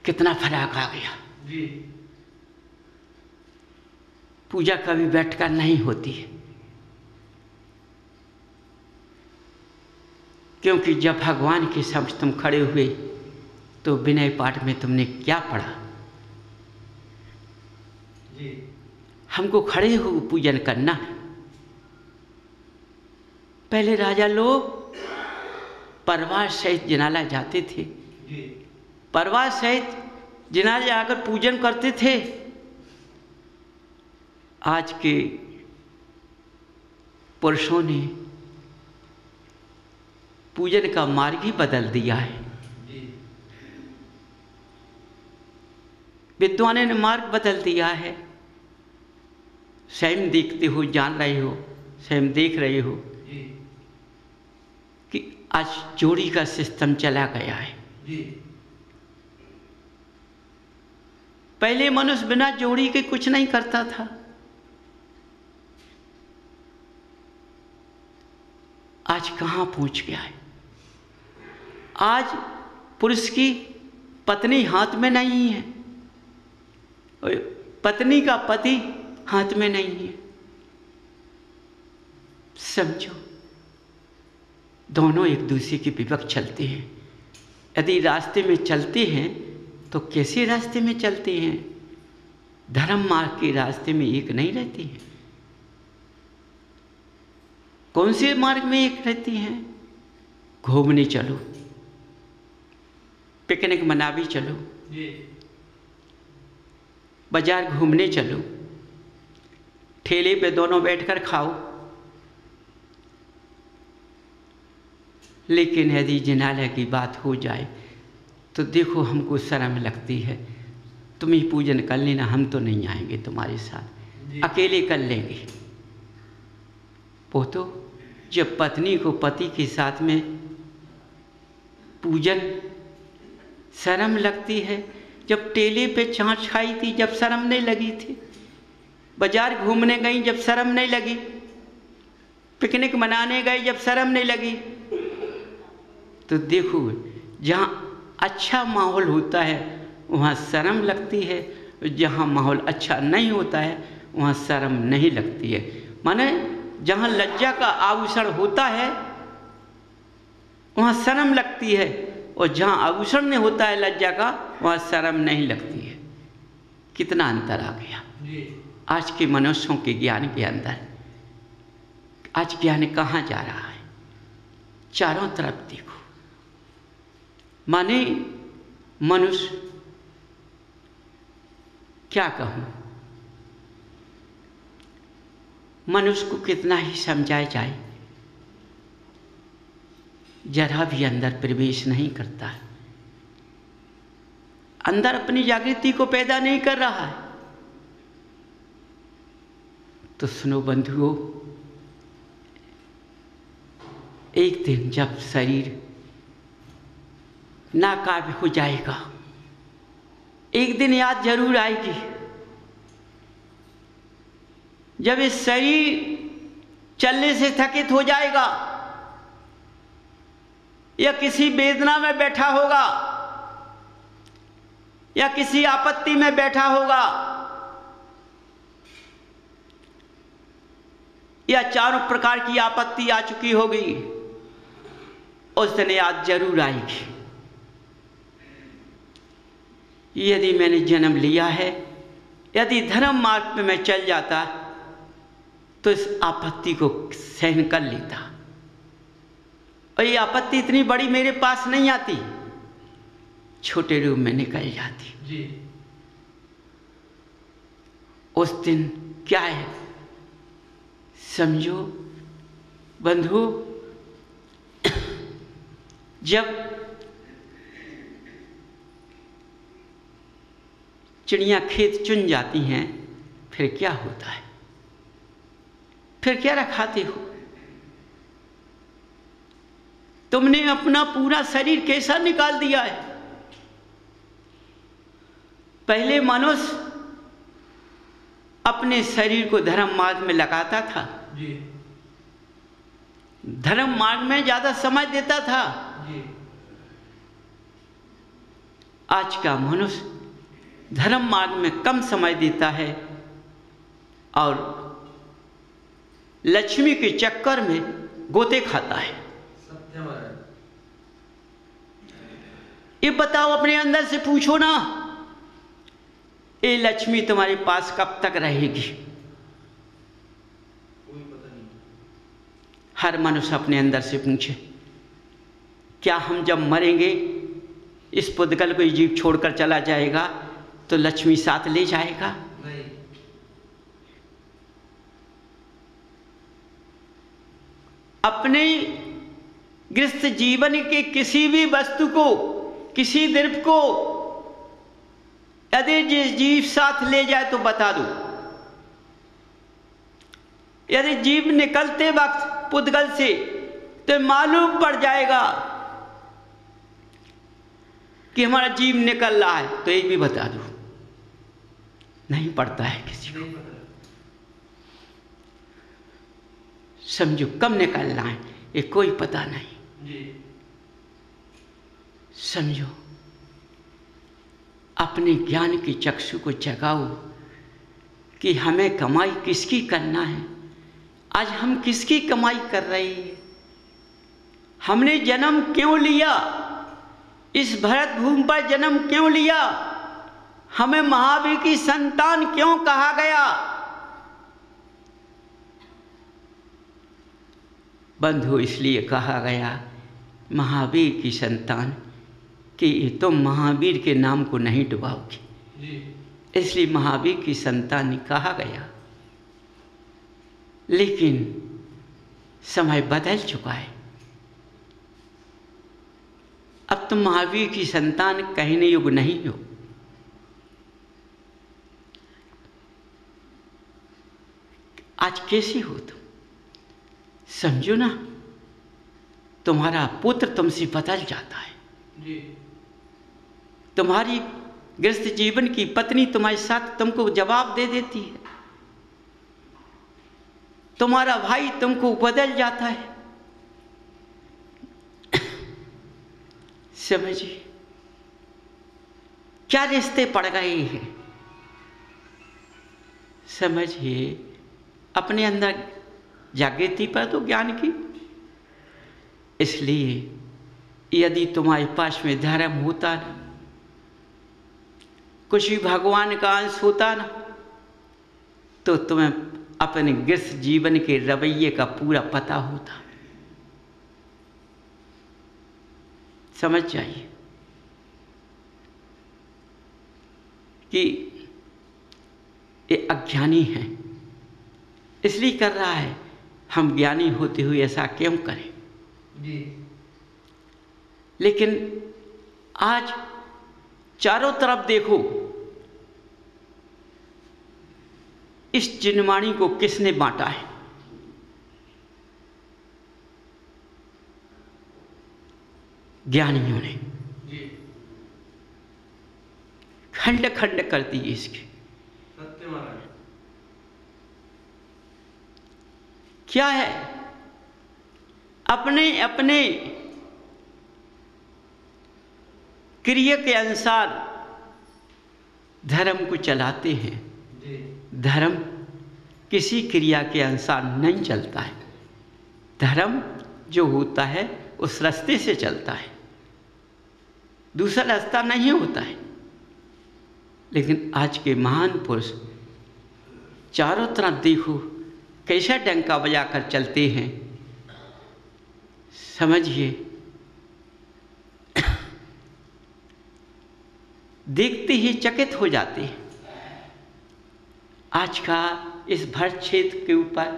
कितना फर्क आ गया जी। पूजा कभी बैठकर नहीं होती है, क्योंकि जब भगवान के समक्ष तुम खड़े हुए तो विनय पाठ में तुमने क्या पढ़ा जी। हमको खड़े हो पूजन करना है। पहले राजा लोग परिवार सहित जिनालय जाते थे जी। परिवार सहित जिनालय जाकर पूजन करते थे। आज के पुरुषों ने पूजन का मार्ग ही बदल दिया है। विद्वानों ने मार्ग बदल दिया है। स्वयं देखते हो, जान रहे हो, स्वयं देख रहे हो कि आज जोड़ी का सिस्टम चला गया है। पहले मनुष्य बिना जोड़ी के कुछ नहीं करता था। आज कहाँ पहुँच गया है। आज पुरुष की पत्नी हाथ में नहीं है, पत्नी का पति हाथ में नहीं है। समझो, दोनों एक दूसरे के विपक्ष चलते हैं। यदि रास्ते में चलते हैं तो कैसे रास्ते में चलते हैं? धर्म मार्ग के रास्ते में एक नहीं रहती हैं। कौन से मार्ग में एक रहती हैं? घूमने चलो, पिकनिक मनावी चलो, बाजार घूमने चलो, ठेले पे दोनों बैठकर खाओ। लेकिन यदि जिनालय की बात हो जाए तो देखो, हमको शर्म लगती है। तुम ही पूजन कर लेना, हम तो नहीं आएंगे तुम्हारे साथ, अकेले कर लेंगे। वो तो जब पत्नी को पति के साथ में पूजन शर्म लगती है। जब ठेले पे छाछ खाई थी जब शर्म नहीं लगी थी, बाजार घूमने गई जब शर्म नहीं लगी, पिकनिक मनाने गए जब शर्म नहीं लगी, तो देखो जहाँ अच्छा माहौल होता है वहाँ शर्म लगती है, जहाँ माहौल अच्छा नहीं होता है वहाँ शर्म नहीं लगती है। माने जहाँ लज्जा का आभूषण होता है वहाँ शर्म लगती है, और जहाँ आभूषण नहीं होता है लज्जा का वहाँ शर्म नहीं लगती है। कितना अंतर आ गया आज के मनुष्यों के ज्ञान के अंदर। आज ज्ञान कहाँ जा रहा है? चारों तरफ देखो, माने मनुष्य, क्या कहूँ, मनुष्य को कितना ही समझाया जाए, जरा भी अंदर प्रवेश नहीं करता है, अंदर अपनी जागृति को पैदा नहीं कर रहा है। तो सुनो बंधुओं, एक दिन जब शरीर नाकाबिज हो जाएगा, एक दिन याद जरूर आएगी। जब इस शरीर चलने से थकित हो जाएगा या किसी वेदना में बैठा होगा या किसी आपत्ति में बैठा होगा या चारों प्रकार की आपत्ति आ चुकी होगी, उस दिन याद जरूर आएगी। यदि मैंने जन्म लिया है, यदि धर्म मार्ग पे मैं चल जाता तो इस आपत्ति को सहन कर लेता, और ये आपत्ति इतनी बड़ी मेरे पास नहीं आती, छोटे रूप में निकल जाती जी। उस दिन क्या है समझो बंधु, जब चिड़ियाँ खेत चुन जाती हैं फिर क्या होता है? फिर क्या रखाते हो? तुमने अपना पूरा शरीर कैसा निकाल दिया है। पहले मनुष्य अपने शरीर को धर्म मार्ग में लगाता था जी। धर्म मार्ग में ज्यादा समय देता था जी। आज का मनुष्य धर्म मार्ग में कम समय देता है और लक्ष्मी के चक्कर में गोते खाता है। ये बताओ, अपने अंदर से पूछो ना, ये लक्ष्मी तुम्हारे पास कब तक रहेगी? कोई पता नहीं। हर मनुष्य अपने अंदर से पूछे, क्या हम जब मरेंगे इस पुद्गल को ये जीव छोड़कर चला जाएगा तो लक्ष्मी साथ ले जाएगा? नहीं। अपने गृहस्थ जीवन के किसी भी वस्तु को, किसी द्रव्य को यदि जिस जीव साथ ले जाए तो बता दो। यदि जीव निकलते वक्त पुद्गल से तो मालूम पड़ जाएगा कि हमारा जीव निकल रहा है, तो ये भी बता दो। नहीं पड़ता है किसी को। समझो, कब निकलना है ये कोई पता नहीं जी। समझो, अपने ज्ञान की चक्षु को जगाओ कि हमें कमाई किसकी करना है। आज हम किसकी कमाई कर रहे हैं? हमने जन्म क्यों लिया? इस भरत भूमि पर जन्म क्यों लिया? हमें महावीर की संतान क्यों कहा गया? बंधु, इसलिए कहा गया महावीर की संतान कि तुम महावीर के नाम को नहीं डुबाओगे, इसलिए महावीर की संतान कहा गया। लेकिन समय बदल चुका है। अब तुम महावीर की संतान कहने योग्य नहीं हो। आज कैसे हो तुम? समझो ना, तुम्हारा पुत्र तुमसे बदल जाता है जी। तुम्हारी गृहस्थ जीवन की पत्नी तुम्हारे साथ तुमको जवाब दे देती है, तुम्हारा भाई तुमको बदल जाता है। समझिए क्या रिश्ते पड़ गए हैं। समझिए, अपने अंदर जागृति पर तो ज्ञान की। इसलिए यदि तुम्हारे पास में धर्म होता ना, कुछ भी भगवान का अंश होता ना, तो तुम्हें अपने गृहस्थ जीवन के रवैये का पूरा पता होता। समझ जाइए कि ये अज्ञानी है, इसलिए कर रहा है। हम ज्ञानी होते हुए ऐसा क्यों करें? जी। लेकिन आज चारों तरफ देखो, इस जिनवाणी को किसने बांटा है? ज्ञानियों ने। जी। खंड खंड कर दिए इसके। सत्य महाराज। क्या है? अपने अपने क्रिया के अनुसार धर्म को चलाते हैं। जी। धर्म किसी क्रिया के अनुसार नहीं चलता है। धर्म जो होता है उस रास्ते से चलता है, दूसरा रास्ता नहीं होता है। लेकिन आज के महान पुरुष चारों तरफ देखो कैसा डंका बजाकर चलते हैं। समझिए, देखते ही चकित हो जाते हैं। आज का इस भरत क्षेत्र के ऊपर,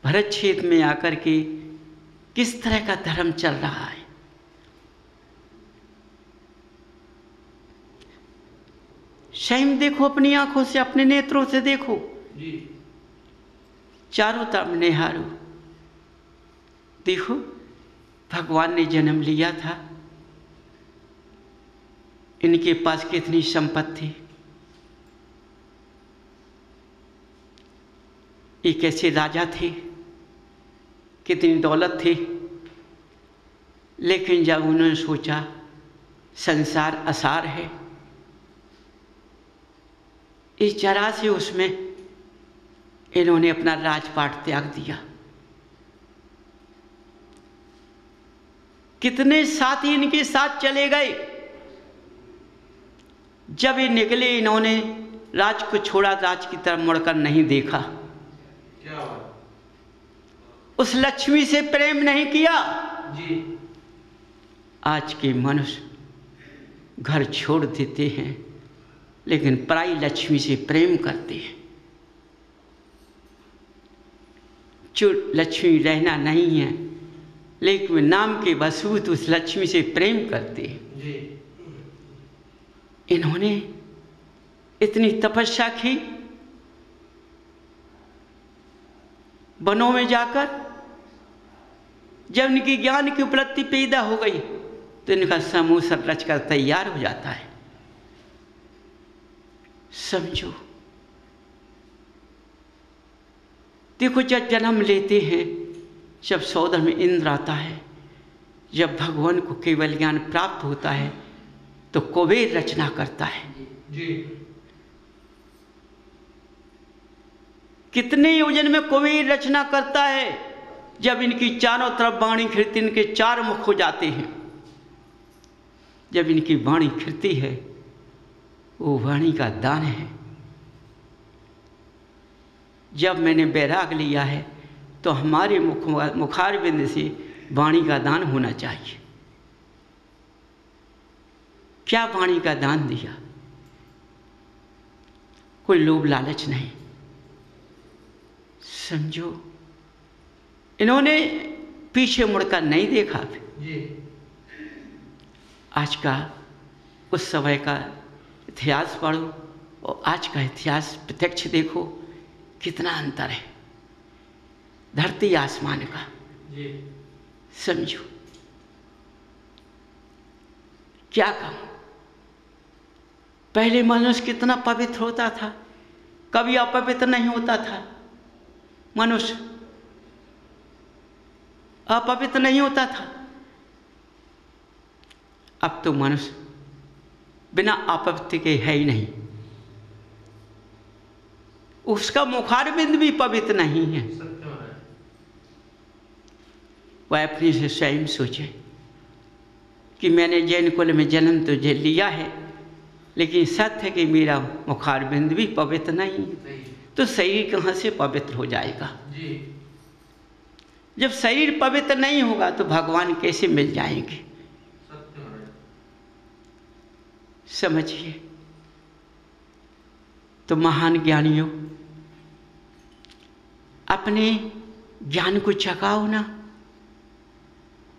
भरत क्षेत्र में आकर के किस तरह का धर्म चल रहा है। स्वयं देखो, अपनी आंखों से, अपने नेत्रों से देखो। जी। चारों तरफ निहारो, देखो भगवान ने जन्म लिया था, इनके पास कितनी संपत्ति, ये कैसे राजा थे, कितनी दौलत थी। लेकिन जब उन्होंने सोचा संसार असार है, इस जरा से उसमें इन्होंने अपना राजपाट त्याग दिया। कितने साथी इनके साथ चले गए। जब ये निकले, इन्होंने राज को छोड़ा, राज की तरफ मुड़कर नहीं देखा। क्या हुआ? उस लक्ष्मी से प्रेम नहीं किया। जी। आज के मनुष्य घर छोड़ देते हैं, लेकिन पराई लक्ष्मी से प्रेम करते हैं। जो लक्ष्मी रहना नहीं है, लेकिन नाम के वसूत उस लक्ष्मी से प्रेम करते हैं। जी। इन्होंने इतनी तपस्या की, वनों में जाकर जब इनकी ज्ञान की उपलब्धि पैदा हो गई तो इनका समूह सब रचकर तैयार हो जाता है। समझो, देखो, जब जन्म लेते हैं, जब सौदर में इंद्र आता है, जब भगवान को केवल ज्ञान प्राप्त होता है तो कुबेर रचना करता है। जी। कितने योजन में कुबेर रचना करता है। जब इनकी चारों तरफ वाणी फिरती, इनके 4 मुख हो जाते हैं। जब इनकी वाणी फिरती है, वो वाणी का दान है। जब मैंने बैराग लिया है तो हमारे मुखारबिंद से वाणी का दान होना चाहिए। क्या वाणी का दान दिया? कोई लोभ लालच नहीं। समझो, इन्होंने पीछे मुड़कर नहीं देखा। जी। आज का, उस समय का इतिहास पढ़ो और आज का इतिहास प्रत्यक्ष देखो, कितना अंतर है धरती आसमान का। जी। समझो, क्या कहूं। पहले मनुष्य कितना पवित्र होता था, कभी अपवित्र नहीं होता था। मनुष्य अपवित्र नहीं होता था। अब तो मनुष्य बिना अपवित्र के है ही नहीं। उसका मुखारबिंद भी पवित्र नहीं है। सत्य है। वह अपने से स्वयं सोचे कि मैंने जैन कुल में जन्म तो लिया है, लेकिन सत्य है कि मेरा मुखारबिंद भी पवित्र नहीं है। तो शरीर कहाँ से पवित्र हो जाएगा? जी। जब शरीर पवित्र नहीं होगा तो भगवान कैसे मिल जाएंगे? सत्य है। समझिए, तो महान ज्ञानियों, अपने ज्ञान को चकाओ ना,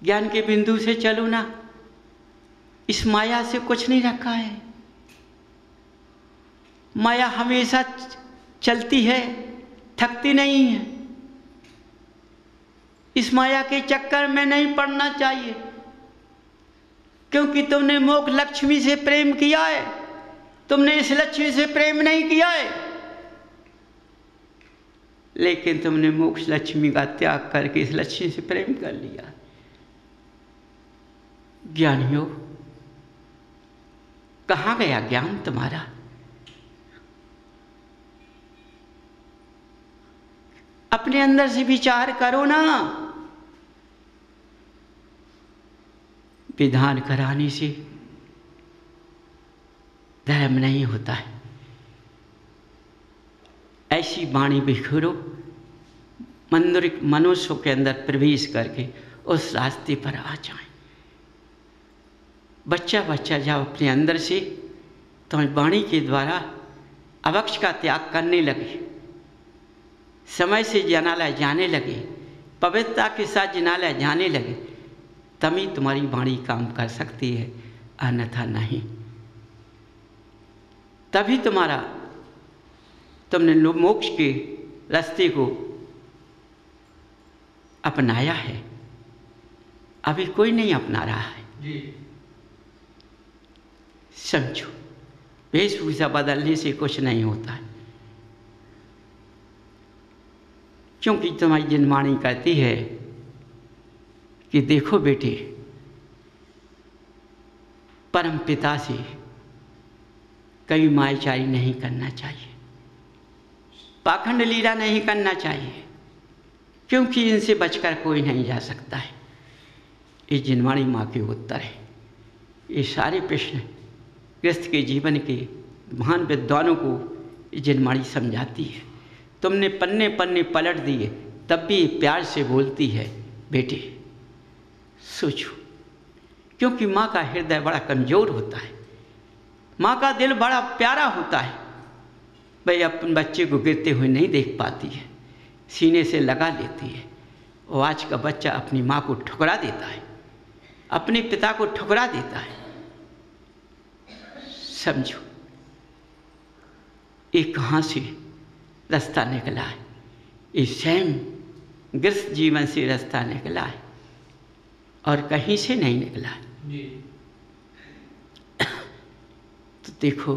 ज्ञान के बिंदु से चलो ना। इस माया से कुछ नहीं रखा है। माया हमेशा चलती है, थकती नहीं है। इस माया के चक्कर में नहीं पड़ना चाहिए, क्योंकि तुमने मोक्ष लक्ष्मी से प्रेम किया है। तुमने इस लक्ष्मी से प्रेम नहीं किया है, लेकिन तुमने मोक्ष लक्ष्मी का त्याग करके इस लक्ष्मी से प्रेम कर लिया। ज्ञानियों, कहाँ गया ज्ञान तुम्हारा? अपने अंदर से विचार करो ना। विधान कराने से धर्म नहीं होता है। ऐसी वाणी बिखेरो, मनुष्यों के अंदर प्रवेश करके उस रास्ते पर आ जाए। बच्चा बच्चा जब अपने अंदर से तुम्हें वाणी के द्वारा अवक्ष का त्याग करने लगे, समय से जनालय जाने लगे, पवित्रता के साथ जनालय जाने लगे, तभी तुम्हारी वाणी काम कर सकती है, अन्यथा नहीं। तभी तुमने मोक्ष के रास्ते को अपनाया है। अभी कोई नहीं अपना रहा है। जी। समझो, वेशभूषा बदलने से कुछ नहीं होता है, क्योंकि तुम्हारी जनवाणी कहती है कि देखो बेटे, परम पिता से कभी मायाचारी नहीं करना चाहिए, पाखंड लीला नहीं करना चाहिए, क्योंकि इनसे बचकर कोई नहीं जा सकता है। ये जिनवाणी माँ के उत्तर है। ये सारे प्रश्न गृहस्थ के जीवन के महान विद्वानों को ये जिनवाणी समझाती है। तुमने पन्ने पन्ने पलट दिए तब भी प्यार से बोलती है, बेटे सोचो, क्योंकि माँ का हृदय बड़ा कमज़ोर होता है, माँ का दिल बड़ा प्यारा होता है। भाई अपने बच्चे को गिरते हुए नहीं देख पाती है, सीने से लगा लेती है। और आज का बच्चा अपनी माँ को ठुकरा देता है, अपने पिता को ठुकरा देता है। समझो ये कहाँ से रास्ता निकला है? ये स्वयं गृहस्थ जीवन से रास्ता निकला है और कहीं से नहीं निकला है। जी। तो देखो,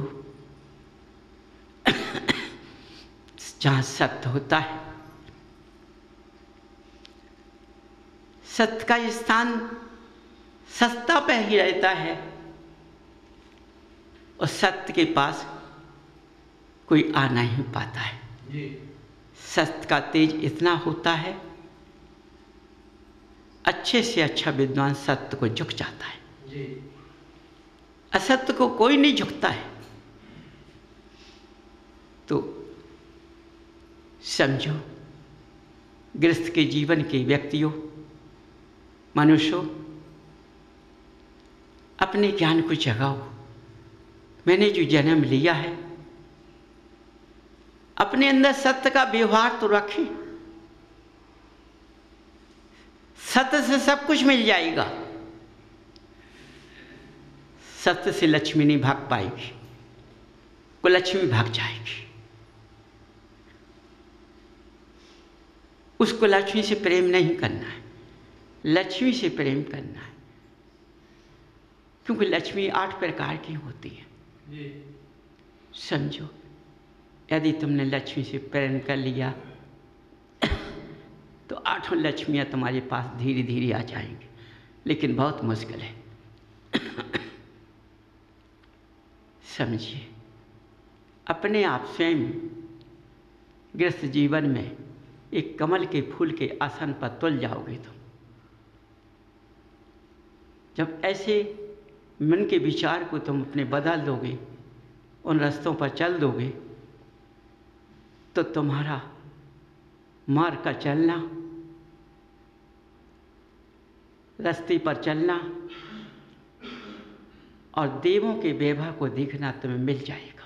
जहाँ सत्य होता है, सत्य का स्थान सत्ता पे ही रहता है और सत्य के पास कोई आ नहीं पाता है। जी। सत्य का तेज इतना होता है, अच्छे से अच्छा विद्वान सत्य को झुक जाता है। जी। असत्य को कोई नहीं झुकता है। तो समझो, गृहस्थ के जीवन के व्यक्तियों, मनुष्यों, अपने ज्ञान को जगाओ। मैंने जो जन्म लिया है, अपने अंदर सत्य का व्यवहार तो रखें। सत्य से सब कुछ मिल जाएगा। सत्य से लक्ष्मी नहीं भाग पाएगी, वो लक्ष्मी भाग जाएगी। उसको लक्ष्मी से प्रेम नहीं करना है, लक्ष्मी से प्रेम करना है, क्योंकि लक्ष्मी 8 प्रकार की होती है। जी। समझो, यदि तुमने लक्ष्मी से प्रेम कर लिया तो 8 लक्ष्मियाँ तुम्हारे पास धीरे धीरे आ जाएंगी, लेकिन बहुत मुश्किल है। समझिए, अपने आप स्वयं गृहस्थ जीवन में एक कमल के फूल के आसन पर तुल जाओगे तुम। जब ऐसे मन के विचार को तुम अपने बदल दोगे, उन रास्तों पर चल दोगे, तो तुम्हारा मार्ग का चलना, रास्ते पर चलना और देवों के वैभव को देखना तुम्हें मिल जाएगा।